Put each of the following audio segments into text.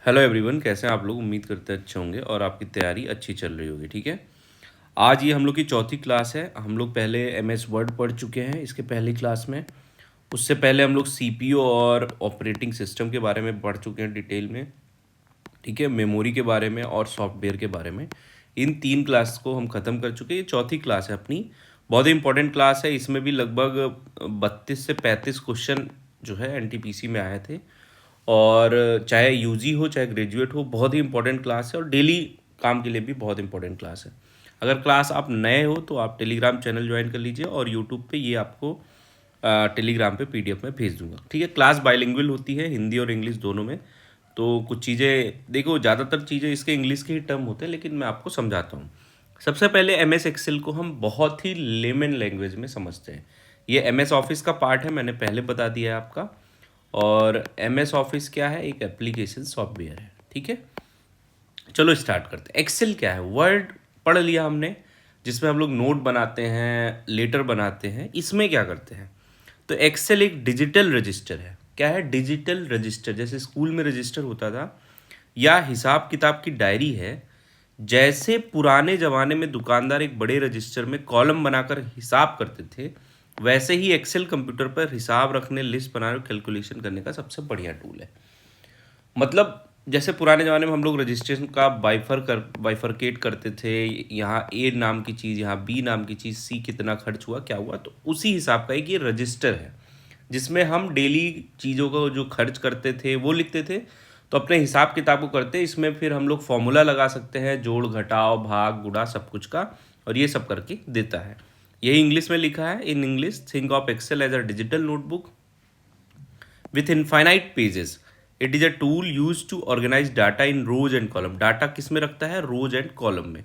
Hello everyone, कैसे हैं आप लोग। उम्मीद करते हैं अच्छे होंगे और आपकी तैयारी अच्छी चल रही होगी। ठीक है, आज ये हम लोग की चौथी क्लास है। हम लोग पहले एमएस वर्ड पढ़ चुके हैं इसके पहली क्लास में। उससे पहले हम लोग सीपीयू और ऑपरेटिंग सिस्टम के बारे में पढ़ चुके हैं डिटेल में। ठीक है, मेमोरी के बारे में और सॉफ्टवेयर के बारे में। इन तीन क्लास को हम ख़त्म कर चुके हैं। ये चौथी क्लास है अपनी, बहुत ही इंपॉर्टेंट क्लास है। इसमें भी लगभग 32 से 35 क्वेश्चन जो है एनटीपीसी में आए थे। और चाहे यूजी हो चाहे ग्रेजुएट हो, बहुत ही इंपॉर्टेंट क्लास है और डेली काम के लिए भी बहुत इंपॉर्टेंट क्लास है। अगर क्लास आप नए हो तो आप टेलीग्राम चैनल ज्वाइन कर लीजिए और यूट्यूब पे ये आपको टेलीग्राम पे पीडीएफ में भेज दूंगा। ठीक है, क्लास बाइलिंगुअल होती है, हिंदी और इंग्लिश दोनों में। तो कुछ चीज़ें देखो, ज़्यादातर चीज़ें इसके इंग्लिश के ही टर्म होते हैं, लेकिन मैं आपको समझाता हूँ। सबसे पहले एम एस एक्सेल को हम बहुत ही लेमन लैंग्वेज में समझते हैं। ये एम एस ऑफिस का पार्ट है, मैंने पहले बता दिया है आपका। और एम एस ऑफिस क्या है? एक एप्लीकेशन सॉफ्टवेयर है। ठीक है, चलो स्टार्ट करते हैं। एक्सेल क्या है? वर्ड पढ़ लिया हमने, जिसमें हम लोग नोट बनाते हैं, लेटर बनाते हैं। इसमें क्या करते हैं? तो एक्सेल एक डिजिटल रजिस्टर है। क्या है? Digital register. जैसे स्कूल में रजिस्टर होता था या हिसाब किताब की डायरी है, जैसे पुराने ज़माने में दुकानदार एक बड़े रजिस्टर में कॉलम बनाकर हिसाब करते थे, वैसे ही एक्सेल कंप्यूटर पर हिसाब रखने, लिस्ट बनाने और कैलकुलेशन करने का सबसे बढ़िया टूल है। मतलब जैसे पुराने ज़माने में हम लोग रजिस्ट्रेशन का बाइफरकेट करते थे, यहाँ ए नाम की चीज़, यहाँ बी नाम की चीज़, सी कितना खर्च हुआ, क्या हुआ, तो उसी हिसाब का एक ये रजिस्टर है, जिसमें हम डेली चीज़ों को जो खर्च करते थे वो लिखते थे। तो अपने हिसाब किताब को करते, इसमें फिर हम लोग फॉर्मूला लगा सकते हैं, जोड़ घटाव भाग गुणा सब कुछ का, और ये सब करके देता है। यही इंग्लिश में लिखा है। In English, think of Excel as a digital notebook with infinite pages. It is a tool used to organize data in rows and column. डाटा किस में रखता है? रोज एंड कॉलम में।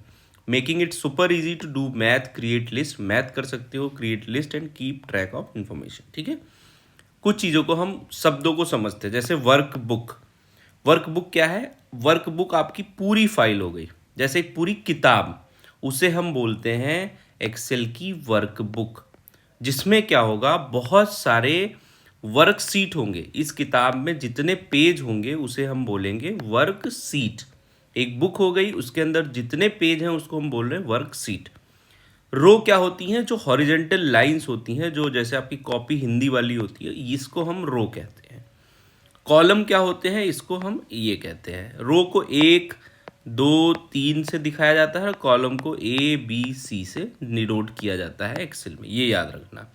Making it super easy to do math, create list, math कर सकते हो, create list and keep track of information. ठीक है, कुछ चीज़ों को हम शब्दों को समझते हैं, जैसे वर्क बुक। वर्क बुक क्या है? वर्क बुक आपकी पूरी फाइल हो गई, जैसे एक पूरी किताब, उसे हम बोलते हैं एक्सेल की वर्क बुक। जिसमें क्या होगा? बहुत सारे वर्कशीट होंगे। इस किताब में जितने पेज होंगे उसे हम बोलेंगे वर्कशीट। एक बुक हो गई, उसके अंदर जितने पेज हैं उसको हम बोल रहे हैं वर्कशीट। रो क्या होती हैं? जो हॉरिजेंटल लाइंस होती हैं, जो जैसे आपकी कॉपी हिंदी वाली होती है, इसको हम रो कहते हैं। कॉलम क्या होते हैं? इसको हम ये कहते हैं। रो को 1 2 3 से दिखाया जाता है और कॉलम को ABC से निनोट किया जाता है एक्सेल में, ये याद रखना।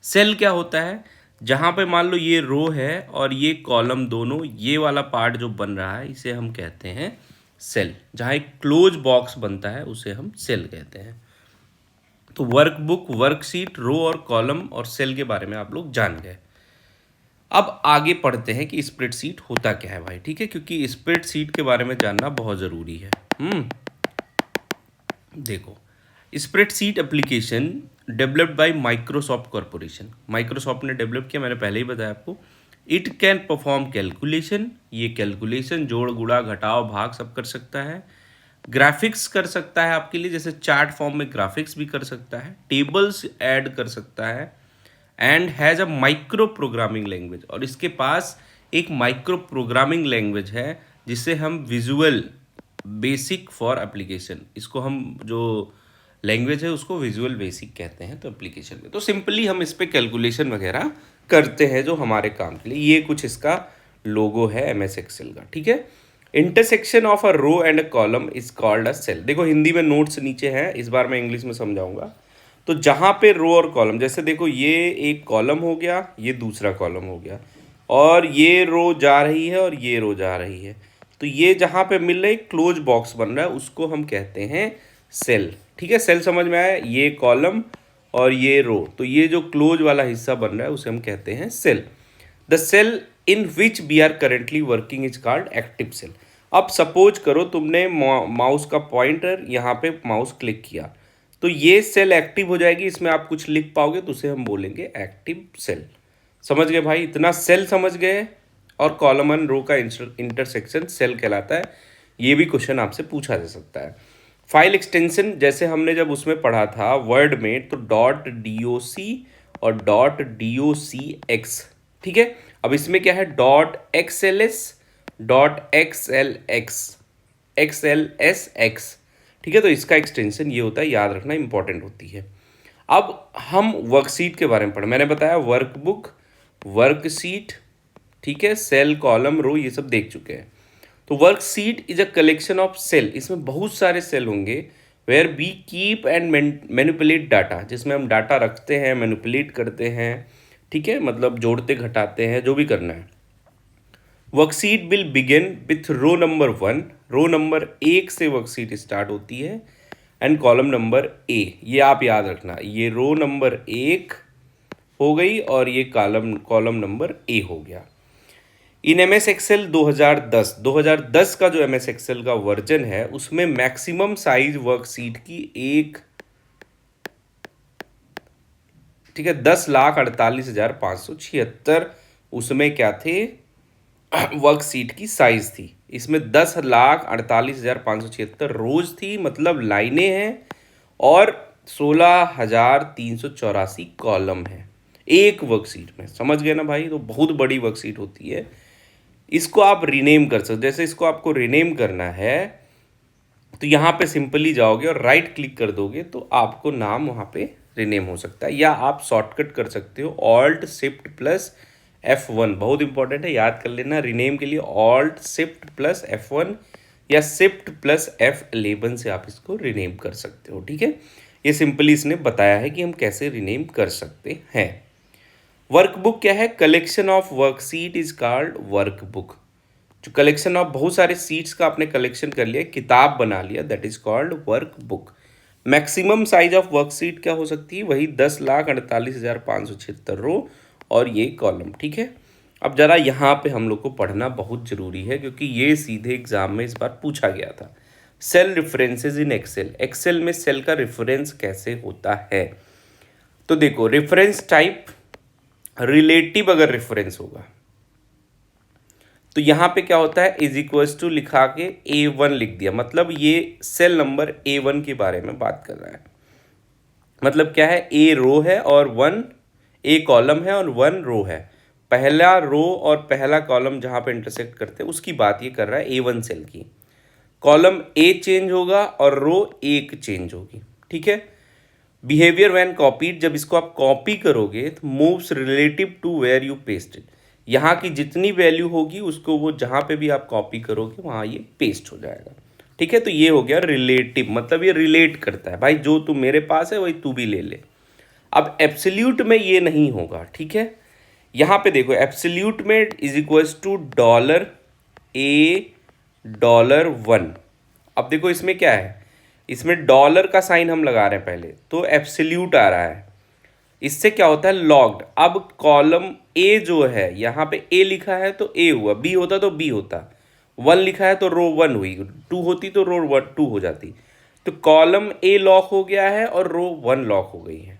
सेल क्या होता है? जहाँ पे मान लो ये रो है और ये कॉलम, दोनों ये वाला पार्ट जो बन रहा है, इसे हम कहते हैं सेल। जहाँ एक क्लोज बॉक्स बनता है उसे हम सेल कहते हैं। तो वर्कबुक, वर्कशीट, रो और कॉलम और सेल के बारे में आप लोग जान गए। अब आगे पढ़ते हैं कि स्प्रेडशीट होता क्या है भाई। ठीक है, क्योंकि स्प्रेडशीट के बारे में जानना बहुत ज़रूरी है। देखो, spreadsheet application developed by Microsoft corporation. Microsoft ने डेवलप किया, मैंने पहले ही बताया आपको। इट कैन परफॉर्म कैलकुलेशन, ये कैलकुलेशन जोड़ गुणा घटाव भाग सब कर सकता है। ग्राफिक्स कर सकता है आपके लिए, जैसे चार्ट फॉर्म में ग्राफिक्स भी कर सकता है, टेबल्स ऐड कर सकता है। And has a micro programming language, और इसके पास एक माइक्रो प्रोग्रामिंग लैंग्वेज है जिसे हम विजुअल बेसिक फॉर एप्लीकेशन, इसको हम जो लैंग्वेज है उसको विजुअल बेसिक कहते हैं। तो एप्लीकेशन में तो सिंपली हम इस पर कैलकुलेशन वगैरह करते हैं जो हमारे काम के लिए। ये कुछ इसका लोगो है एम एस एक्सेल का। ठीक है, intersection of a row and a column is called a cell. देखो हिंदी में नोट्स नीचे हैं, इस बार मैं इंग्लिश में समझाऊंगा। तो जहाँ पे रो और कॉलम, जैसे देखो ये एक कॉलम हो गया, ये दूसरा कॉलम हो गया, और ये रो जा रही है और ये रो जा रही है, तो ये जहाँ पे मिल रहा है क्लोज बॉक्स बन रहा है, उसको हम कहते हैं सेल। ठीक है, सेल समझ में आया? ये कॉलम और ये रो, तो ये जो क्लोज वाला हिस्सा बन रहा है उसे हम कहते हैं cell. The cell in which we are currently working is called active cell. अब सपोज करो तुमने माउस का पॉइंटर यहाँ पे माउस क्लिक किया, तो ये सेल एक्टिव हो जाएगी, इसमें आप कुछ लिख पाओगे, तो उसे हम बोलेंगे एक्टिव सेल। समझ गए भाई? इतना सेल समझ गए। और कॉलम एंड रो का इंटरसेक्शन सेल कहलाता है। ये भी क्वेश्चन आपसे पूछा जा सकता है। फाइल एक्सटेंशन, जैसे हमने जब उसमें पढ़ा था वर्ड में, तो डॉट DOC और डॉट DOCX। ठीक है, अब इसमें क्या है? डॉट XLS डॉट XLS ठीक है, तो इसका एक्सटेंशन ये होता है, याद रखना, इंपॉर्टेंट होती है। अब हम वर्कशीट के बारे में पढ़ें। मैंने बताया वर्कबुक, वर्कशीट, ठीक है, सेल, कॉलम, रो, ये सब देख चुके हैं। तो worksheet is a collection of cell, इसमें बहुत सारे सेल होंगे, where we keep and manipulate data, जिसमें हम डाटा रखते हैं, मैनिपुलेट करते हैं, ठीक है, मतलब जोड़ते घटाते हैं, जो भी करना है। Worksheet will begin with row number 1, row number 1 से वर्कशीट स्टार्ट होती है, एंड कॉलम नंबर ए, ये आप याद रखना, ये रो नंबर 1 हो गई और ये कॉलम कॉलम नंबर ए हो गया। इन एम एस एक्सेल 2010 का जो एम एस एक्सेल का वर्जन है, उसमें मैक्सिमम साइज वर्कशीट की एक, ठीक है, 10,48,576 उसमें क्या थे, वर्कशीट की साइज थी। इसमें 10,48,576 रोज थी, मतलब लाइनें हैं, और 16,384 कॉलम है एक वर्कशीट में। समझ गए ना भाई? तो बहुत बड़ी वर्कशीट होती है। इसको आप रीनेम कर सकते, जैसे इसको आपको रीनेम करना है तो यहाँ पे सिंपली जाओगे और राइट क्लिक कर दोगे तो आपको नाम वहाँ पे रीनेम हो सकता है, या आप शॉर्टकट कर सकते हो ऑल्ट शिफ्ट प्लस F1, बहुत इंपॉर्टेंट है, याद कर लेना। रीनेम के लिए ऑल्ट शिफ्ट प्लस F1 या शिफ्ट प्लस F11 से आप इसको रीनेम कर सकते हो, ठीक है। ये सिंपली इसने बताया है कि हम कैसे रीनेम कर सकते हैं। वर्कबुक क्या है? Collection of worksheet is called workbook. जो कलेक्शन ऑफ बहुत सारे सीट्स का आपने कलेक्शन कर लिया, किताब बना लिया, that is called workbook. Maximum size of worksheet क्या हो सकती है? वही 10,48,576 रो और ये कॉलम, ठीक है। अब जरा यहाँ पे हम लोग को पढ़ना बहुत जरूरी है, क्योंकि ये सीधे एग्जाम में इस बार पूछा गया था। Cell references in Excel, Excel में सेल का रेफरेंस कैसे होता है? तो देखो, रेफरेंस टाइप रिलेटिव अगर रेफरेंस होगा तो यहाँ पे क्या होता है, इज इक्वल्स टू लिखा के A1 लिख दिया, मतलब ये सेल नंबर A1 के बारे में बात कर रहा है। मतलब क्या है, A रो है और 1 A कॉलम है और 1 रो है। पहला रो और पहला कॉलम जहाँ पे इंटरसेक्ट करते हैं उसकी बात ये कर रहा है, A1 सेल की। कॉलम A चेंज होगा और रो 1 चेंज होगी, ठीक है। बिहेवियर व्हेन कॉपीड, जब इसको आप कॉपी करोगे तो moves relative to where you pasted, यहाँ की जितनी वैल्यू होगी उसको वो जहाँ पे भी आप कॉपी करोगे वहाँ ये पेस्ट हो जाएगा, ठीक है। तो ये हो गया रिलेटिव, मतलब ये रिलेट करता है, भाई जो तू मेरे पास है वही तू भी ले ले। अब एब्सोल्यूट में ये नहीं होगा, ठीक है। यहाँ पे देखो, एब्सोल्यूट में इज इक्वल्स टू $A$1। अब देखो इसमें क्या है, इसमें डॉलर का साइन हम लगा रहे हैं पहले, तो एब्सोल्यूट आ रहा है। इससे क्या होता है, लॉग्ड। अब कॉलम ए जो है, यहाँ पे ए लिखा है तो ए हुआ, बी होता तो बी होता, 1 लिखा है तो रो 1 हुई, 2 होती तो रो 2 हो जाती। तो कॉलम ए लॉक हो गया है और रो 1 लॉक हो गई है,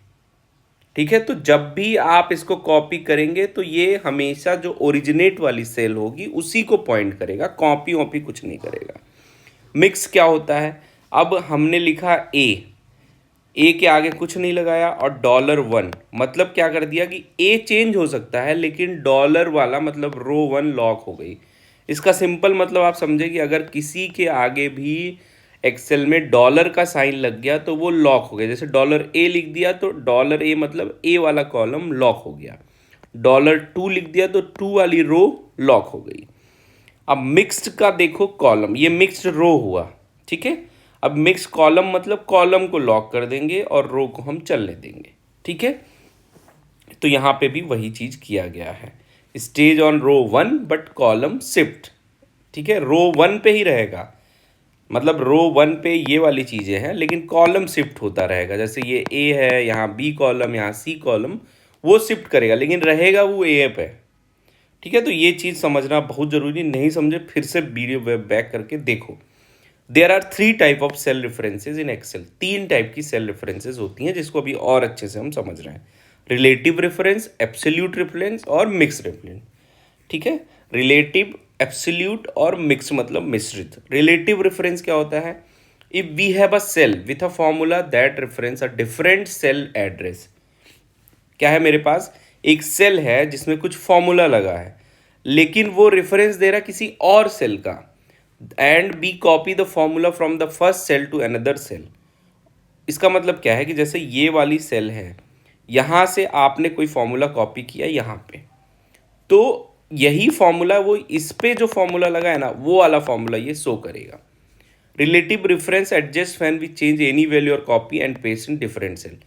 ठीक है। तो जब भी आप इसको कॉपी करेंगे तो ये हमेशा जो ओरिजिनेट वाली सेल होगी उसी को पॉइंट करेगा, कॉपी वॉपी कुछ नहीं करेगा। मिक्स क्या होता है, अब हमने लिखा ए के आगे कुछ नहीं लगाया और $1, मतलब क्या कर दिया कि ए चेंज हो सकता है लेकिन डॉलर वाला मतलब रो 1 लॉक हो गई। इसका सिंपल मतलब आप समझे कि अगर किसी के आगे भी एक्सेल में डॉलर का साइन लग गया तो वो लॉक हो गया। जैसे $A लिख दिया तो $A मतलब ए वाला कॉलम लॉक हो गया, $2 लिख दिया तो 2 वाली रो लॉक हो गई। अब मिक्स्ड का देखो कॉलम, ये मिक्स्ड रो हुआ, ठीक है। अब मिक्स कॉलम मतलब कॉलम को लॉक कर देंगे और रो को हम चलने देंगे, ठीक है। तो यहाँ पे भी वही चीज़ किया गया है, stays on row 1 but column shift, ठीक है। रो 1 पे ही रहेगा, मतलब रो 1 पे ये वाली चीज़ें हैं लेकिन कॉलम शिफ्ट होता रहेगा। जैसे ये ए है, यहाँ बी कॉलम, यहाँ सी कॉलम, वो शिफ्ट करेगा लेकिन रहेगा वो ए पे, ठीक है। तो ये चीज़ समझना बहुत ज़रूरी, नहीं समझे फिर से वीडियो बैक करके देखो। There are 3 type of cell references in Excel, 3 type की सेल रेफरेंसेज होती हैं जिसको अभी और अच्छे से हम समझ रहे हैं। रिलेटिव रेफरेंस, एब्सोल्यूट रेफरेंस और मिक्स रेफरेंस, ठीक है। रिलेटिव, एब्सोल्यूट और मिक्स मतलब मिश्रित। रिलेटिव रेफरेंस क्या होता है, if we have a cell with a formula that reference a different cell address. क्या है, मेरे पास एक सेल है जिसमें कुछ फॉर्मूला लगा है लेकिन वो रेफरेंस दे रहा किसी और सेल का, and be copy the formula from the first cell to another cell. इसका मतलब क्या है कि जैसे ये वाली सेल है, यहाँ से आपने कोई फॉर्मूला कॉपी किया यहाँ पे, तो यही फॉर्मूला वो इस पे जो फॉर्मूला लगा है ना, वो वाला फॉर्मूला ये शो करेगा। Relative reference adjust when we change any value और copy and paste in different cell.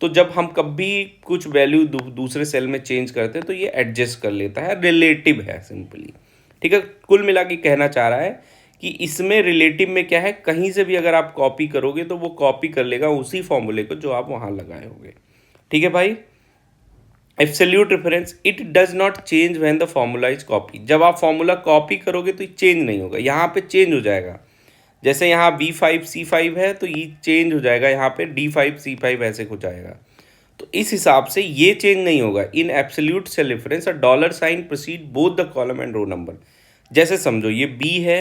तो जब हम कभी कुछ वैल्यू दूसरे सेल में चेंज करते हैं तो ये एडजस्ट कर लेता है, रिलेटिव है सिंपली। ठीक है, कुल मिला के कहना चाह रहा है कि इसमें रिलेटिव में क्या है, कहीं से भी अगर आप कॉपी करोगे तो वो कॉपी कर लेगा उसी फॉर्मूले को जो आप वहाँ लगाए होंगे। ठीक है भाई। Absolute reference, it does not change when the formula is copy. जब आप फॉर्मूला कॉपी करोगे तो ये चेंज नहीं होगा, यहाँ पे चेंज हो जाएगा। जैसे यहाँ B5C5 है तो ये चेंज हो जाएगा, यहाँ पे D5C5 ऐसे हो जाएगा। तो इस हिसाब से ये चेंज नहीं होगा। In absolute cell reference a dollar sign proceed both the column and row number. जैसे समझो ये B है,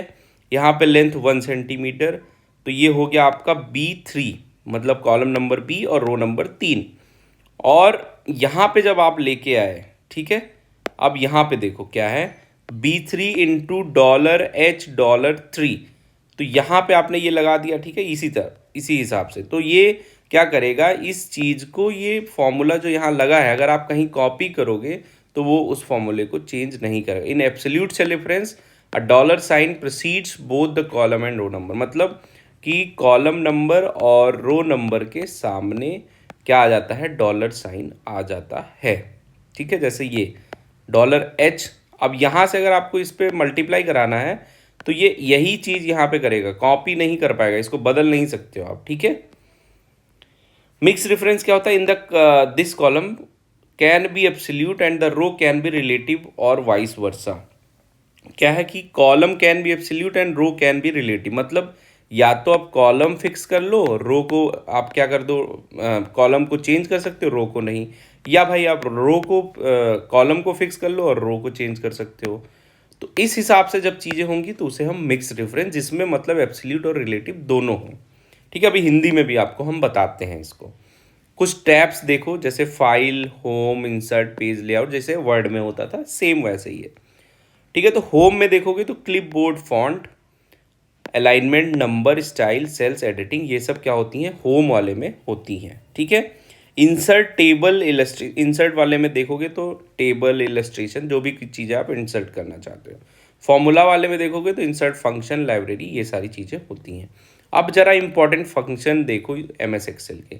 यहाँ पे लेंथ 1 सेंटीमीटर, तो ये हो गया आपका B3, मतलब कॉलम नंबर B और रो नंबर 3। और यहाँ पे जब आप लेके आए, ठीक है, अब यहाँ पे देखो क्या है, B3 इंटू $H3, तो यहाँ पे आपने ये लगा दिया। ठीक है, इसी तरह इसी हिसाब से तो ये क्या करेगा, इस चीज़ को, ये फॉर्मूला जो यहाँ लगा है, अगर आप कहीं कॉपी करोगे तो वो उस फॉर्मूले को चेंज नहीं करेगा। In absolute cell reference a dollar sign proceeds both the column and row number, मतलब कि कॉलम नंबर और रो नंबर के सामने क्या आ जाता है, डॉलर साइन आ जाता है। ठीक है, जैसे ये $H, अब यहाँ से अगर आपको इस पर मल्टीप्लाई कराना है तो ये यही चीज़ यहाँ पे करेगा, कॉपी नहीं कर पाएगा, इसको बदल नहीं सकते हो आप। ठीक है। मिक्स रेफरेंस क्या होता है, in the this column can be absolute and the row can be relative और वाइस वर्सा। क्या है कि column can be absolute and row can be relative, मतलब या तो आप कॉलम फिक्स कर लो, रो को आप क्या कर दो, कॉलम को चेंज कर सकते हो, रो को नहीं, या भाई आप रो को कॉलम को फिक्स कर लो और रो को चेंज कर सकते हो। तो इस हिसाब से जब चीज़ें होंगी तो उसे हम मिक्स रेफरेंस, जिसमें मतलब एब्सोल्यूट और रिलेटिव दोनों हों। ठीक है, अभी हिंदी में भी आपको हम बताते हैं इसको। कुछ टैब्स देखो, जैसे file, home, insert, page layout, जैसे वर्ड में होता था सेम वैसे ही है। ठीक है, तो होम में देखोगे तो clipboard, font, alignment, number, style, cells, editing, ये सब क्या होती हैं, होम वाले में होती हैं। ठीक है। इंसर्ट, टेबल, इंसर्ट वाले में देखोगे तो टेबल, इलस्ट्रेशन, जो भी चीज़ें आप इंसर्ट करना चाहते हो। फॉर्मूला वाले में देखोगे तो इंसर्ट फंक्शन, लाइब्रेरी, ये सारी चीज़ें होती हैं। अब जरा इंपॉर्टेंट फंक्शन देखो MS एक्सेल के।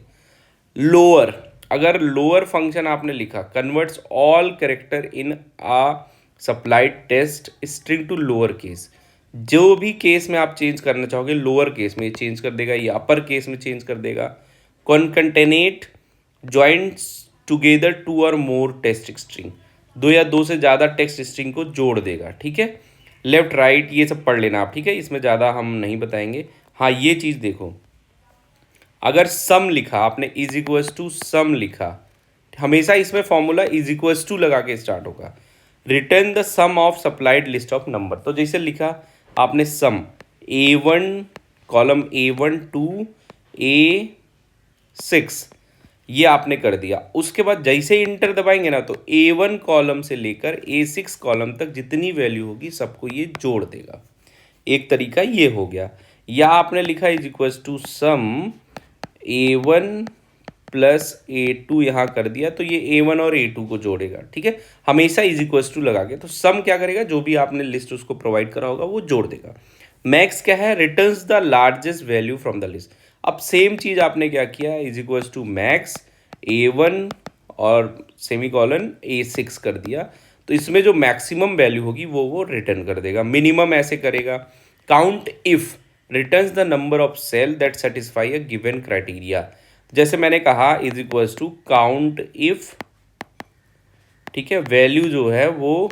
लोअर, अगर लोअर फंक्शन आपने लिखा, converts all character in a supplied text string to lower case. जो भी केस में आप चेंज करना चाहोगे, लोअर केस में चेंज कर देगा या अपर केस में चेंज कर देगा। कॉन्कैटेनेट जॉइंट्स टुगेदर 2 और मोर टेक्स्ट स्ट्रिंग, 2 या 2 से ज़्यादा टेक्स्ट स्ट्रिंग को जोड़ देगा। ठीक है। लेफ्ट राइट ये सब पढ़ लेना आप, ठीक है, इसमें ज़्यादा हम नहीं बताएंगे। हाँ, ये चीज़ देखो, अगर सम लिखा आपने, इज इक्वल्स टू सम लिखा, हमेशा इसमें फॉर्मूला इज इक्वल्स टू लगा के स्टार्ट होगा। Return the sum of supplied list of number, तो जैसे लिखा आपने सम A1 column A1 to A6, ये आपने कर दिया। उसके बाद जैसे इंटर दबाएंगे ना तो A1 कॉलम से लेकर A6 कॉलम तक जितनी वैल्यू होगी सबको ये जोड़ देगा। एक तरीका ये हो गया। या आपने लिखा is equals to sum A1 plus A2 यहाँ कर दिया, तो ये A1 और A2 को जोड़ेगा। ठीक है, हमेशा इज इक्वल्स टू लगा के, तो सम क्या करेगा, जो भी आपने लिस्ट उसको प्रोवाइड करा होगा वो जोड़ देगा। मैक्स क्या है, returns the largest value from the list. अब सेम चीज़ आपने क्या किया, is equals to max A1 और सेमी कॉलन A6 कर दिया, तो इसमें जो मैक्सिमम वैल्यू होगी वो रिटर्न कर देगा। मिनिमम ऐसे करेगा। Count if returns the number of cell that satisfy a given criteria, जैसे मैंने कहा is equals to count if, ठीक है, वैल्यू जो है वो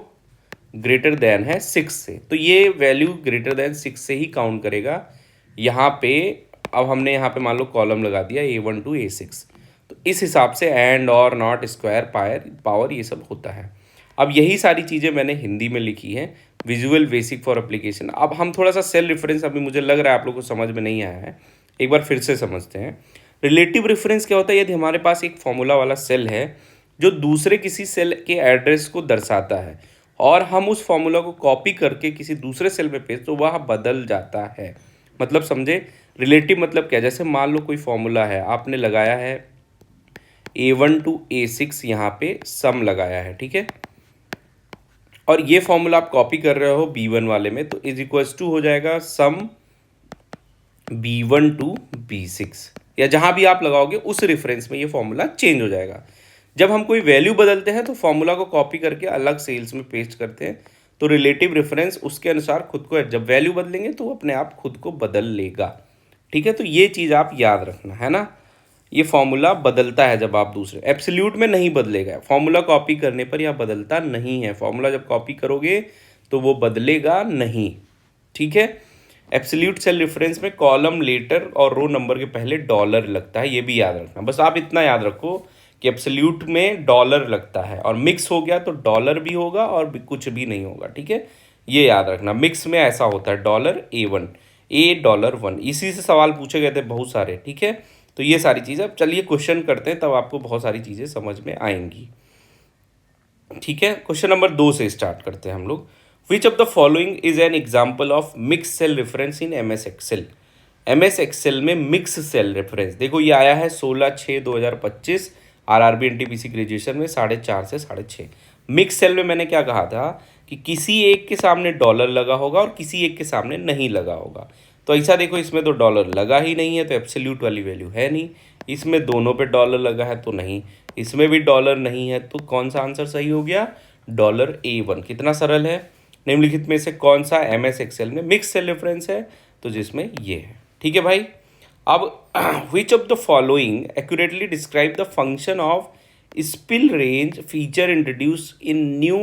ग्रेटर देन है 6 से, तो ये वैल्यू ग्रेटर देन 6 से ही काउंट करेगा यहाँ पे। अब हमने यहाँ पे मान लो कॉलम लगा दिया A1 टू A6, तो इस हिसाब से एंड और नॉट, स्क्वायर, पावर ये सब होता है। अब यही सारी चीज़ें मैंने हिंदी में लिखी हैं, विजुअल बेसिक फॉर एप्लीकेशन। अब हम थोड़ा सा सेल रेफरेंस, अभी मुझे लग रहा है आप लोग को समझ में नहीं आया है, एक बार फिर से समझते हैं। रिलेटिव रेफरेंस क्या होता है, यदि हमारे पास एक फॉर्मूला वाला सेल है जो दूसरे किसी सेल के एड्रेस को दर्शाता है, और हम उस फॉर्मूला को कॉपी करके किसी दूसरे सेल में पेस्ट, तो वह बदल जाता है। मतलब समझे, रिलेटिव मतलब क्या, जैसे मान लो कोई फॉर्मूला है, आपने लगाया है A1 to A6, यहाँ पे सम लगाया है, ठीक है, और ये फॉर्मूला आप कॉपी कर रहे हो B1 वाले में, तो इज इक्वल्स टू हो जाएगा सम B1 to B6, या जहाँ भी आप लगाओगे उस रेफरेंस में ये फॉर्मूला चेंज हो जाएगा। जब हम कोई वैल्यू बदलते हैं तो फॉर्मूला को कॉपी करके अलग सेल्स में पेस्ट करते हैं, तो रिलेटिव रेफरेंस उसके अनुसार खुद को, जब वैल्यू बदलेंगे तो वो अपने आप खुद को बदल लेगा, ठीक है। तो ये चीज़ आप याद रखना है ना, ये फॉर्मूला बदलता है जब आप दूसरे, एब्सोल्यूट में नहीं बदलेगा, फॉर्मूला कॉपी करने पर यह बदलता नहीं है, फॉर्मूला जब कॉपी करोगे तो वो बदलेगा नहीं, ठीक है। एब्सोल्यूट सेल रेफरेंस में कॉलम लेटर और रो नंबर के पहले डॉलर लगता है, ये भी याद रखना। बस आप इतना याद रखो कि एब्सोल्यूट में डॉलर लगता है, और मिक्स हो गया तो डॉलर भी होगा और भी कुछ भी नहीं होगा, ठीक है, ये याद रखना। मिक्स में ऐसा होता है $A1 $1, इसी से सवाल पूछे गए थे बहुत सारे, ठीक है। तो ये सारी चीज़ें, अब चलिए क्वेश्चन करते हैं, तब आपको बहुत सारी चीज़ें समझ में आएंगी, ठीक है। क्वेश्चन नंबर 2 से स्टार्ट करते हैं हम लोग। Which of the following is an example of mix cell reference in MS Excel. MS Excel में मिक्स सेल रेफरेंस, देखो ये आया है 16/6/2025 RRB NTPC ग्रेजुएशन में 4.5 से 6.5। मिक्स सेल में मैंने क्या कहा था कि किसी एक के सामने डॉलर लगा होगा और किसी एक के सामने नहीं लगा होगा। तो ऐसा देखो, इसमें तो डॉलर लगा ही नहीं है, तो एब्सोल्यूट वाली वैल्यू है नहीं। इसमें दोनों पे डॉलर लगा है तो नहीं, इसमें भी डॉलर नहीं है, तो कौन सा आंसर सही हो गया, $A1। कितना सरल है। निम्नलिखित में से कौन सा MS एक्सेल में मिक्स सेल रेफरेंस है, तो जिसमें ये है, ठीक है भाई। अब which of the following accurately describe the function of spill range feature introduce in new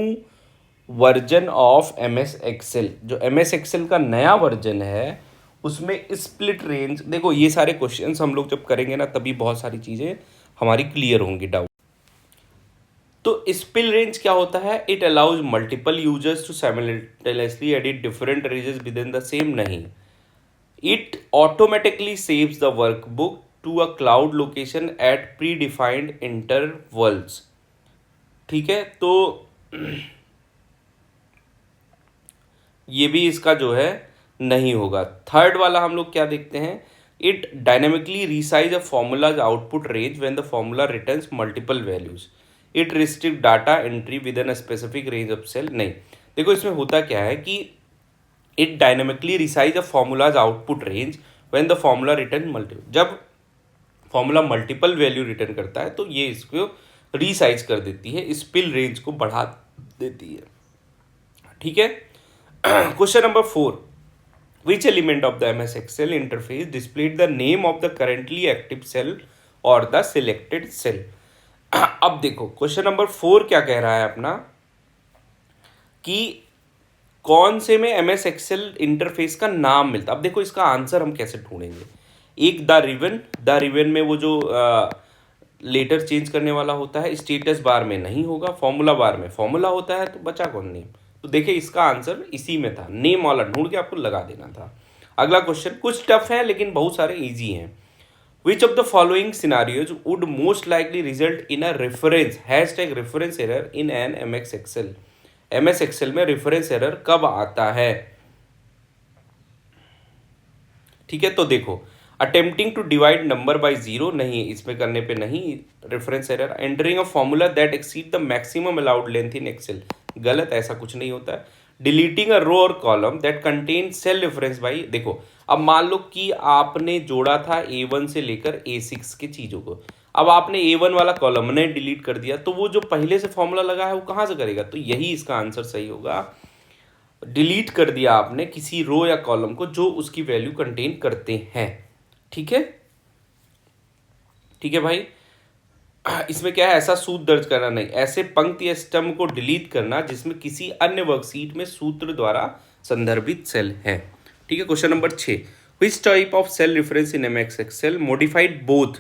version of MS Excel. जो MS एक्सेल का नया वर्जन है उसमें स्प्लिट रेंज, देखो ये सारे क्वेश्चंस हम लोग जब करेंगे ना तभी बहुत सारी चीज़ें हमारी क्लियर होंगी, डाउट। तो स्पिल रेंज क्या होता है, it allows multiple users to simultaneously edit different ranges within the same, नहीं, it automatically saves the workbook to a cloud location at predefined intervals, ठीक है। तो ये भी इसका जो है नहीं होगा। थर्ड वाला हम लोग क्या देखते हैं, it dynamically resize a formula's output range when the formula returns multiple values, it restrict data entry within a specific range of cell, नहीं। देखो इसमें होता क्या है कि it dynamically resize a formula's output range when the formula return multiple, जब formula multiple value return करता है तो ये इसको रिसाइज कर देती है, स्पिल रेंज को बढ़ा देती है, ठीक है। Question number 4, which element of the MS Excel interface displayed the name of the currently active cell or the selected cell। अब देखो क्वेश्चन नंबर 4 क्या कह रहा है अपना, कि कौन से में MS Excel इंटरफेस का नाम मिलता। अब देखो इसका आंसर हम कैसे ढूंढेंगे। एक द रिवन में वो जो लेटर चेंज करने वाला होता है, स्टेटस बार में नहीं होगा, फॉर्मूला बार में फॉर्मूला होता है, तो बचा कौन, नेम। तो देखिए इसका आंसर इसी में था, नेम वाला ढूंढ के आपको लगा देना था। अगला क्वेश्चन कुछ टफ है लेकिन बहुत सारे इजी हैं। Which of the following scenarios would most likely result in a reference #reference error in an MS Excel. MS Excel में रेफरेंस एरर कब आता है, ठीक है। तो देखो attempting to divide number by 0, नहीं, इसमें करने पे नहीं, reference error. Entering a formula that exceed the maximum allowed length in Excel, गलत, ऐसा कुछ नहीं होता है। डिलीटिंग अ रो और column that contain cell reference by, देखो अब मान लो कि आपने जोड़ा था A1 से लेकर A6 के चीज़ों को, अब आपने A1 वाला कॉलम ने डिलीट कर दिया, तो वो जो पहले से फॉर्मूला लगा है वो कहाँ से करेगा, तो यही इसका आंसर सही होगा। डिलीट कर दिया आपने किसी रो या कॉलम को जो उसकी वैल्यू कंटेन करते हैं, ठीक है, ठीक है भाई। इसमें क्या है, ऐसा सूत्र दर्ज करना नहीं, ऐसे पंक्ति या स्तंभ को डिलीट करना जिसमें किसी अन्य वर्कशीट में सूत्र द्वारा संदर्भित सेल है, ठीक है। Question number 6, which type of cell reference in MS Excel modified both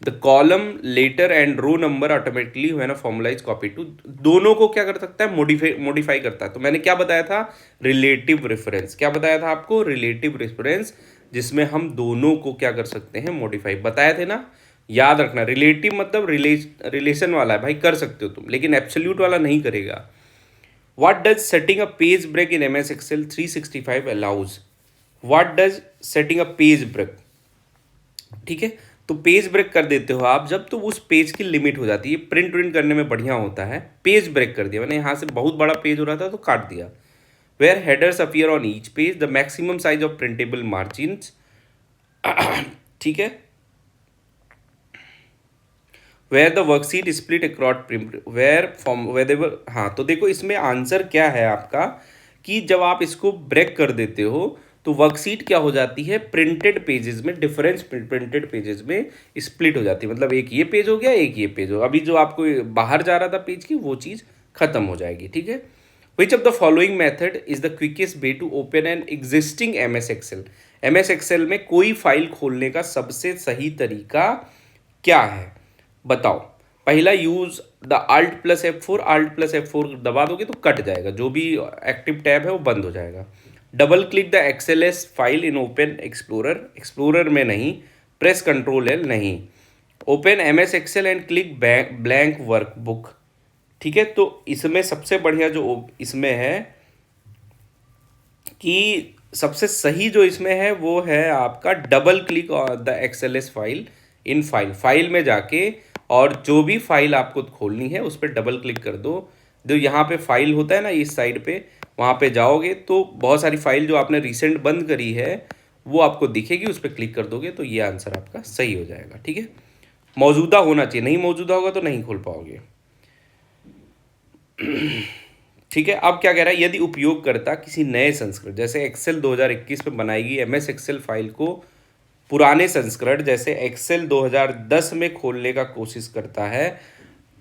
the column letter and row number automatically when a formula is copy to, दोनों को क्या कर सकता है, मॉडिफाई करता है। तो मैंने क्या बताया था, रिलेटिव रेफरेंस, क्या बताया था आपको, रिलेटिव रेफरेंस, जिसमें हम दोनों को क्या कर सकते हैं, मॉडिफाई, बताए थे ना, याद रखना। रिलेटिव मतलब रिलेशन वाला है भाई, कर सकते हो तुम, लेकिन एब्सोल्यूट वाला नहीं करेगा। What does setting a page break in M S Excel 365 allows? What does setting a page break? ठीक है, तो पेज ब्रेक कर देते हो आप जब, तो उस पेज की लिमिट हो जाती है। प्रिंट प्रिंट करने में बढ़िया होता है। पेज ब्रेक कर दिया मैंने, यहाँ से बहुत बड़ा पेज हो रहा था तो काट दिया। Where headers appear on each page, the maximum size of printable margin. ठीक है, where the worksheet split across where form viewable. हाँ, तो देखो इसमें आंसर क्या है आपका, कि जब आप इसको ब्रेक कर देते हो तो वर्कशीट क्या हो जाती है, प्रिंटेड पेजेस में, डिफरेंस प्रिंटेड पेजेस में स्प्लिट हो जाती है। मतलब एक ये पेज हो गया, एक ये पेज हो, अभी जो आपको बाहर जा रहा था पेज की वो चीज़ खत्म हो जाएगी। ठीक है, which of the following method is the quickest way to open an existing M S Excel? M S Excel में कोई फाइल खोलने का सबसे सही तरीका क्या है, बताओ। पहला, यूज द Alt+F4। Alt+F4 दबा दोगे तो कट जाएगा, जो भी एक्टिव टैब है वो बंद हो जाएगा। Double click the XLS file in open explorer, explorer में नहीं। प्रेस Ctrl+L नहीं। Open M S Excel and click blank workbook. ठीक है, तो इसमें सबसे बढ़िया जो इसमें है कि सबसे सही जो इसमें है वो है आपका double click the XLS file in file में जाके, और जो भी फाइल आपको खोलनी है उस पर डबल क्लिक कर दो। जो यहाँ पे फाइल होता है ना इस साइड पे, वहाँ पे जाओगे तो बहुत सारी फाइल जो आपने रिसेंट बंद करी है वो आपको दिखेगी, उस पर क्लिक कर दोगे तो ये आंसर आपका सही हो जाएगा। ठीक है, मौजूदा होना चाहिए, नहीं मौजूदा होगा तो नहीं खोल पाओगे। ठीक है, अब क्या कह रहा है, यदि उपयोगकर्ता किसी नए संस्करण जैसे एक्सेल 2021 में बनाएगी एमएस एक्सेल फाइल को पुराने संस्करण जैसे एक्सेल 2010 में खोलने का कोशिश करता है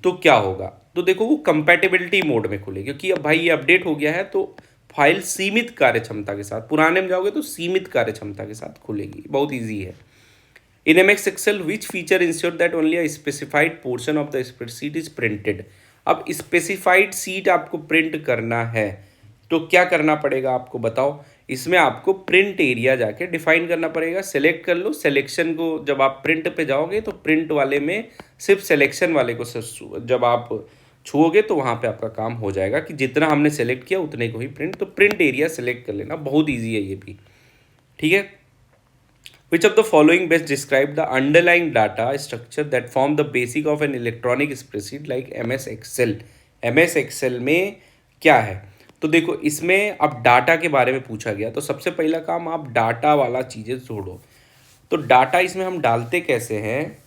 तो क्या होगा? तो देखो वो कंपैटिबिलिटी मोड में खुलेगी, क्योंकि अब भाई ये अपडेट हो गया है तो फाइल सीमित कार्य क्षमता के साथ, पुराने में जाओगे तो सीमित कार्य क्षमता के साथ खुलेगी। बहुत ईजी है। In MX Excel, which feature ensure that only a specified portion of the spreadsheet is printed? अब स्पेसिफाइड सीट आपको प्रिंट करना है तो क्या करना पड़ेगा आपको, बताओ। इसमें आपको प्रिंट एरिया जाके डिफाइन करना पड़ेगा। सेलेक्ट कर लो, सिलेक्शन को जब आप प्रिंट पे जाओगे तो प्रिंट वाले में सिर्फ सिलेक्शन वाले को जब आप छुओगे तो वहाँ पे आपका काम हो जाएगा कि जितना हमने सेलेक्ट किया उतने को ही प्रिंट। तो प्रिंट एरिया सेलेक्ट कर लेना, बहुत ईजी है ये भी। ठीक है, which of the following best describe the underlying data structure that form the basic of an electronic spreadsheet like MS Excel? MS Excel में क्या है? तो देखो इसमें अब डाटा के बारे में पूछा गया, तो सबसे पहला काम आप डाटा वाला चीज़ें छोड़ो। तो डाटा इसमें हम डालते कैसे हैं,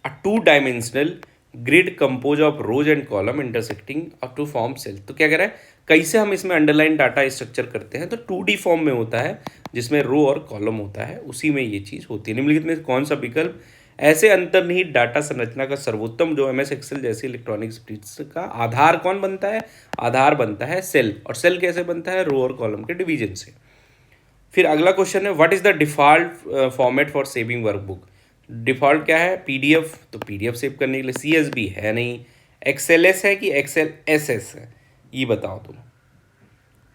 a two-dimensional grid composed of rows and column intersecting up to form cell। तो क्या कह रहा है, कैसे हम इसमें अंडरलाइन डाटा स्ट्रक्चर करते हैं, तो 2D फॉर्म में होता है जिसमें रो और कॉलम होता है, उसी में ये चीज़ होती है। निम्नलिखित में कौन सा विकल्प ऐसे अंतर्निहित डाटा संरचना का सर्वोत्तम जो एमएस एक्सेल जैसी इलेक्ट्रॉनिक स्प्रेडशीट का आधार कौन बनता है, आधार बनता है सेल। और सेल कैसे बनता है, रो और कॉलम के डिवीजन से। फिर अगला क्वेश्चन है, what is the default format for saving workbook? Default क्या है, पीडीएफ। तो पीडीएफ सेव करने के लिए सीएसबी है नहीं, एक्सएलएस है कि एक्सएलएसएस है, ये बताओ तुम।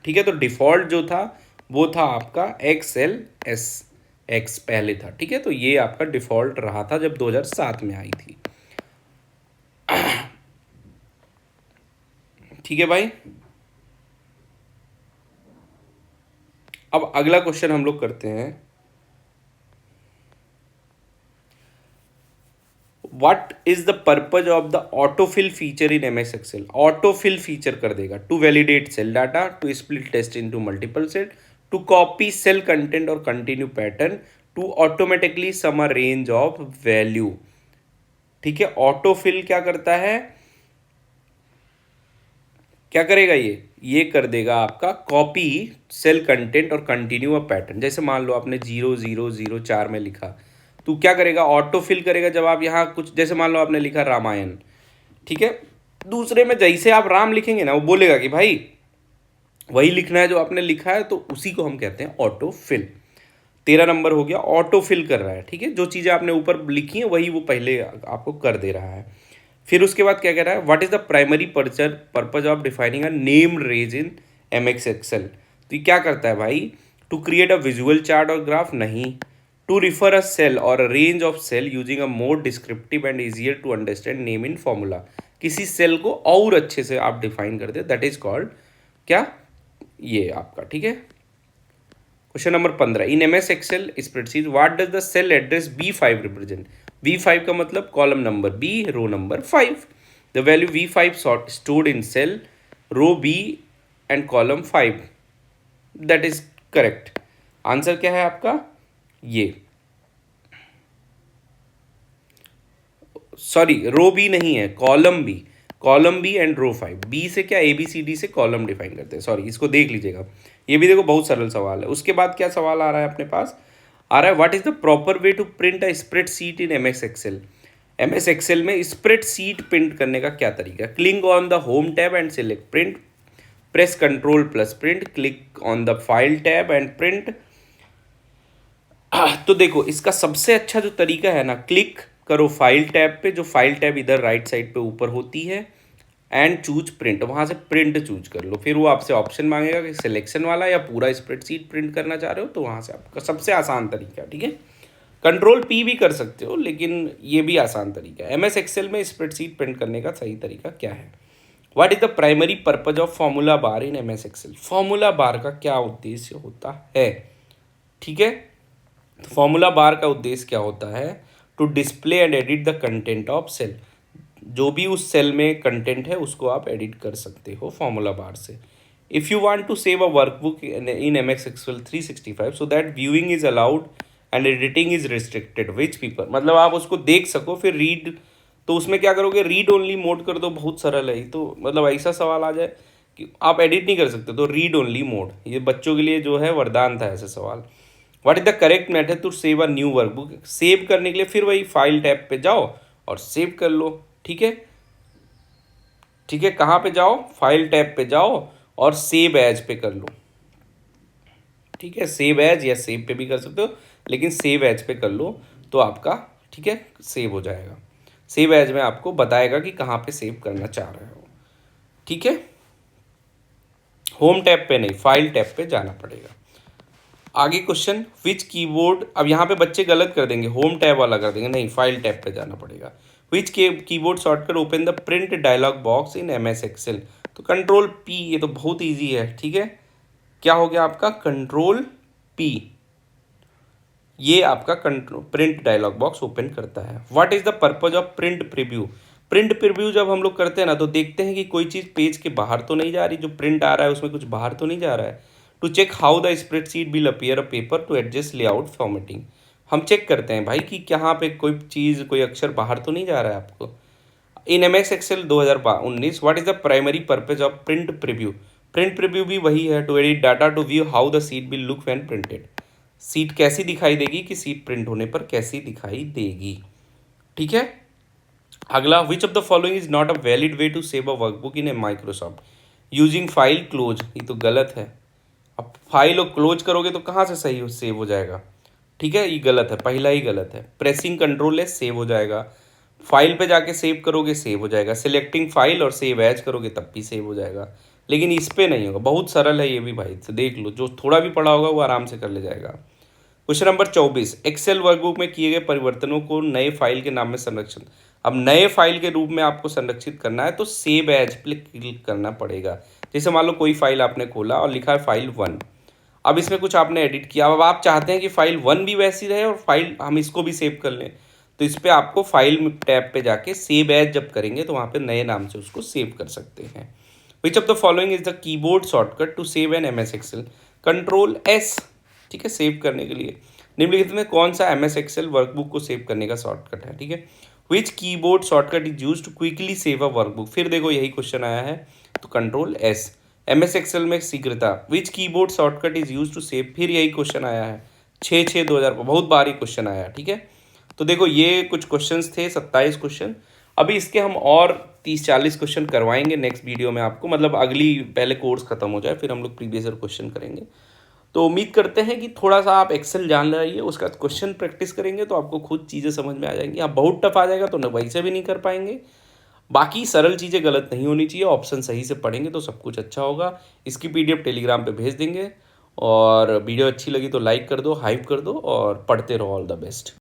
ठीक है, तो डिफॉल्ट जो था वो था आपका XLSX पहले था। ठीक है, तो ये आपका डिफॉल्ट रहा था जब 2007 में आई थी। ठीक है भाई, अब अगला क्वेश्चन हम लोग करते हैं, what is the purpose of the autofill feature in MS Excel? Autofill feature कर देगा to validate cell data, to split test into multiple set, to copy cell content और continue pattern, to automatically sum a range of value. ठीक है, autofill क्या करता है, क्या करेगा ये कर देगा आपका कॉपी सेल कंटेंट और कंटिन्यू अ पैटर्न। जैसे मान लो आपने 0004 में लिखा, तो क्या करेगा, ऑटो फिल करेगा। जब आप यहाँ कुछ, जैसे मान लो आपने लिखा रामायण, ठीक है, दूसरे में जैसे आप राम लिखेंगे ना वो बोलेगा कि भाई वही लिखना है जो आपने लिखा है, तो उसी को हम कहते हैं ऑटो फिल। 13 नंबर हो गया, ऑटो फिल कर रहा है। ठीक है, जो चीज़ें आपने ऊपर लिखी हैं वही वो पहले आपको कर दे रहा है। फिर उसके बाद क्या कह रहा है, what is the primary purpose of defining a name range in MX Excel? तो ये क्या करता है भाई, to create a visual chart और ग्राफ नहीं, टू रिफर अ सेल और a range of cell using a more descriptive and easier to understand name in formula. किसी सेल को और अच्छे से आप डिफाइन करते हैं, दैट इज कॉल्ड क्या, ये आपका, ठीक है। Question number 15, in M S Excel spreadsheet what does the cell address B5 represent. B5 का मतलब column number B, row number 5। The value V5 stored in cell row B and column 5, that is correct. Answer क्या है आपका, ये, sorry row B नहीं है, column B, column B and row 5। B से क्या, ABCD से कॉलम डिफाइन करते हैं, सॉरी इसको देख लीजिएगा, ये भी देखो बहुत सरल सवाल है। उसके बाद क्या सवाल आ रहा है अपने पास, आ रहा है what is the proper way to print a spreadsheet in MS Excel. MS Excel में स्प्रेड शीट प्रिंट करने का क्या तरीका। Click on the home tab and select print, press control plus print, click on the file tab and print. तो देखो इसका सबसे अच्छा जो तरीका है ना, क्लिक करो फाइल टैब पे, जो फाइल टैब इधर राइट साइड पे ऊपर होती है, एंड चूज प्रिंट, वहाँ से प्रिंट चूज कर लो। फिर वो आपसे ऑप्शन मांगेगा कि सिलेक्शन वाला या पूरा स्प्रेडशीट प्रिंट करना चाह रहे हो, तो वहाँ से आपका सबसे आसान तरीका, ठीक है। कंट्रोल P भी कर सकते हो, लेकिन ये भी आसान तरीका है। MS एक्सेल में स्प्रेडशीट प्रिंट करने का सही तरीका क्या है। What is the primary purpose of formula bar in MS Excel. Formula bar का क्या उद्देश्य होता है, ठीक है। तो फॉर्मूला बार का उद्देश्य क्या होता है, to display and edit the content of cell. जो भी उस सेल में कंटेंट है उसको आप एडिट कर सकते हो फॉर्मूला बार से। If you want to save a workbook in MS Excel 365 so that viewing is allowed and editing is restricted which people, मतलब आप उसको देख सको फिर रीड, तो उसमें क्या करोगे, रीड ओनली मोड कर दो, बहुत सरल है। तो मतलब ऐसा सवाल आ जाए कि आप एडिट नहीं कर सकते तो रीड ओनली मोड, ये बच्चों के लिए जो है वरदान था ऐसे सवाल। What is the correct method to save a new workbook. Save करने के लिए फिर वही फाइल टैब पे जाओ और सेव कर लो, ठीक है। ठीक है, कहाँ पे जाओ, फाइल टैब पे जाओ और सेव एज पे कर लो, ठीक है। सेव एज या सेव पे भी कर सकते हो, लेकिन सेव एज पे कर लो तो आपका, ठीक है, सेव हो जाएगा। सेव एज में आपको बताएगा कि कहाँ पे सेव करना चाह रहे हो, ठीक है। होम टैब पे नहीं, फाइल टैब पे जाना पड़ेगा। आगे क्वेश्चन, विच कीबोर्ड, अब यहाँ पे बच्चे गलत कर देंगे, होम टैब वाला कर देंगे, नहीं फाइल टैब पे जाना पड़ेगा। Which keyboard shortcut open the print dialog box in MS Excel. तो कंट्रोल P, ये तो बहुत ईजी है, ठीक है। क्या हो गया आपका, कंट्रोल P, ये आपका control print dialog box open करता है। What is the purpose of print preview. Print preview जब हम लोग करते हैं ना, तो देखते हैं कि कोई चीज़ पेज के बाहर तो नहीं जा रही, जो प्रिंट आ रहा है उसमें कुछ बाहर तो नहीं जा रहा है। To check how the spreadsheet will appear a paper to adjust layout formatting. हम चेक करते हैं भाई कि कहाँ पे कोई चीज़, कोई अक्षर बाहर तो नहीं जा रहा है आपको। In MS Excel 2019 what is the primary purpose of print preview. Print preview भी वही है, to edit data to view how the sheet will look when printed. Sheet कैसी दिखाई देगी, कि सीट प्रिंट होने पर कैसी दिखाई देगी, ठीक है। अगला, which of the following is not a valid way to save a workbook in a Microsoft. Using file close, ये तो गलत है। अब फाइल और क्लोज करोगे तो कहाँ से सही सेव हो जाएगा, ठीक है, ये गलत है, पहला ही गलत है। प्रेसिंग कंट्रोल एस सेव हो जाएगा, फाइल पे जाके सेव करोगे सेव हो जाएगा, सिलेक्टिंग फाइल और सेव एज करोगे तब भी सेव हो जाएगा, लेकिन इस पे नहीं होगा। बहुत सरल है ये भी भाई, तो देख लो, जो थोड़ा भी पढ़ा होगा वो आराम से कर ले जाएगा। क्वेश्चन नंबर 24, एक्सेल वर्कबुक में किए गए परिवर्तनों को नए फाइल के नाम में संरक्षण। अब नए फाइल के रूप में आपको संरक्षित करना है तो सेव एज पे क्लिक करना पड़ेगा। जैसे मान लो कोई फाइल आपने खोला और लिखा है फाइल 1, अब इसमें कुछ आपने एडिट किया, अब आप चाहते हैं कि फाइल 1 भी वैसी रहे और फाइल हम इसको भी सेव कर लें, तो इस पर आपको फाइल टैब पे जाके सेव एज जब करेंगे तो वहाँ पे नए नाम से उसको सेव कर सकते हैं। Which of the following is the keyboard shortcut to save an MS Excel. Control S, ठीक है, सेव करने के लिए। निम्नलिखित में कौन सा MS एक्सेल वर्कबुक को सेव करने का शॉर्टकट है, ठीक है। Which keyboard shortcut is use to quickly save a workbook. फिर देखो यही क्वेश्चन आया है, तो कंट्रोल S। MS एक्सेल में शीघ्रता, which keyboard shortcut is use to save, फिर यही क्वेश्चन आया है 6/6/2000 पर, बहुत बार ही क्वेश्चन आया, ठीक है। तो देखो ये कुछ क्वेश्चंस थे, 27 क्वेश्चन। अभी इसके हम और 30-40 क्वेश्चन करवाएंगे नेक्स्ट वीडियो में आपको, मतलब अगली, पहले कोर्स खत्म हो जाए फिर हम लोग प्रीवियस ईयर क्वेश्चन करेंगे। तो उम्मीद करते हैं कि थोड़ा सा आप एक्सेल जान रहिए, उसका क्वेश्चन प्रैक्टिस करेंगे तो आपको खुद चीज़ें समझ में आ जाएंगी। आप बहुत टफ आ जाएगा तो वैसे भी नहीं कर पाएंगे। बाकी सरल चीज़ें गलत नहीं होनी चाहिए, ऑप्शन सही से पढ़ेंगे तो सब कुछ अच्छा होगा। इसकी PDF टेलीग्राम पे भेज देंगे, और वीडियो अच्छी लगी तो लाइक कर दो, हाइप कर दो, और पढ़ते रहो। All the best.